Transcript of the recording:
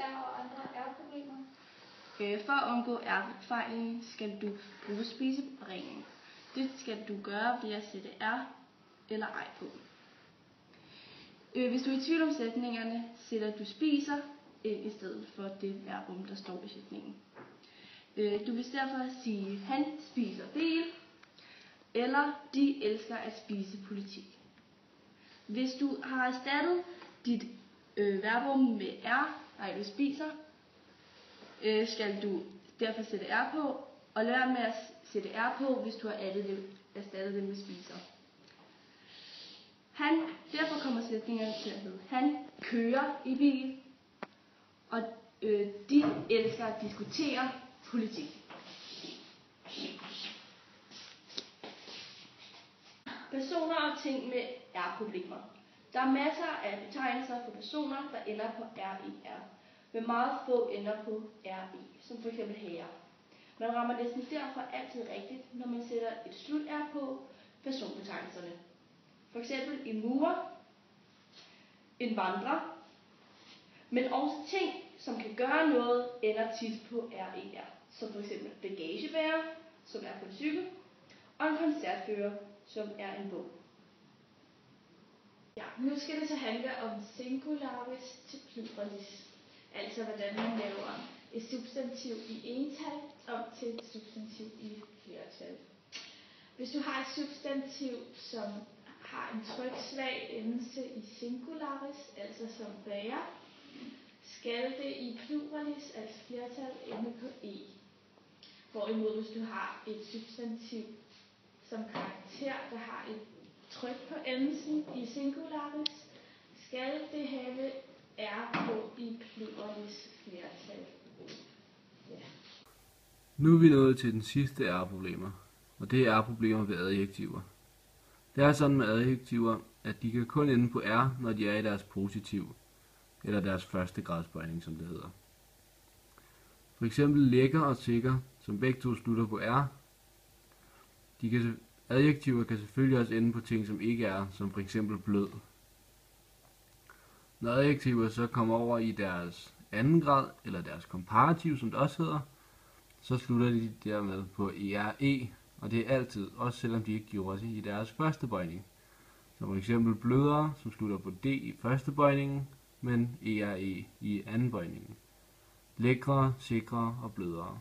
R og andre R-problemer? For at undgå R-fejlen skal du bruge spiseforringning. Det skal du gøre ved at sætte R eller ej på. Hvis du er i tvivl om sætningerne, sætter du spiser ind i stedet for det verbum, der står i sætningen. Du vil derfor sige, han spiser bil, eller de elsker at spise politik. Hvis du har erstattet dit verbum med R, du spiser, skal du derfor sætte R på, og lad være med at sætte R på, hvis du har erstattet det med spiser. Derfor kommer sætningerne til at hedde, han kører i bil, og de elsker at diskutere politik. Personer og ting med R-problemer. Der er masser af betegnelser for personer, der ender på RER, men meget få ender på RE, som f.eks. herre. Man rammer næsten derfor altid rigtigt, når man sætter et slut-R på personbetegnelserne. For eksempel en murer, en vandrer, men også ting, som kan gøre noget, ender tit på RER, som f.eks. bagagebærer, som er på en cykel, og en koncertfører, som er en bog. Ja, nu skal det så handle om singularis til pluralis, altså hvordan man laver et substantiv i ental om til et substantiv i flertal. Hvis du har et substantiv, som har en tryksvag endelse i singularis, altså som bærer, skal det i pluralis, altså flertal, ende på e. Hvorimod hvis du har et substantiv som karakter, der har et tryk på endelsen i singularis, skal det have R på i pluralis flertal. Ja. Nu er vi nået til den sidste R-problemer, og det er R-problemer ved adjektiver. Det er sådan med adjektiver, at de kan kun ende på R, når de er i deres positiv, eller deres første gradsbøjning, som det hedder. For eksempel lækker og sikker, som begge to slutter på R. Adjektiver kan selvfølgelig også ende på ting, som ikke er, som for eksempel blød. Når adjektiver så kommer over i deres anden grad, eller deres komparativ, som det også hedder, så slutter de dermed på ERE, og det er altid, også selvom de ikke gjorde det i deres første bøjning. Som for eksempel blødere, som slutter på D i første bøjningen, men ERE i anden bøjningen. Lækre, sikre og blødere.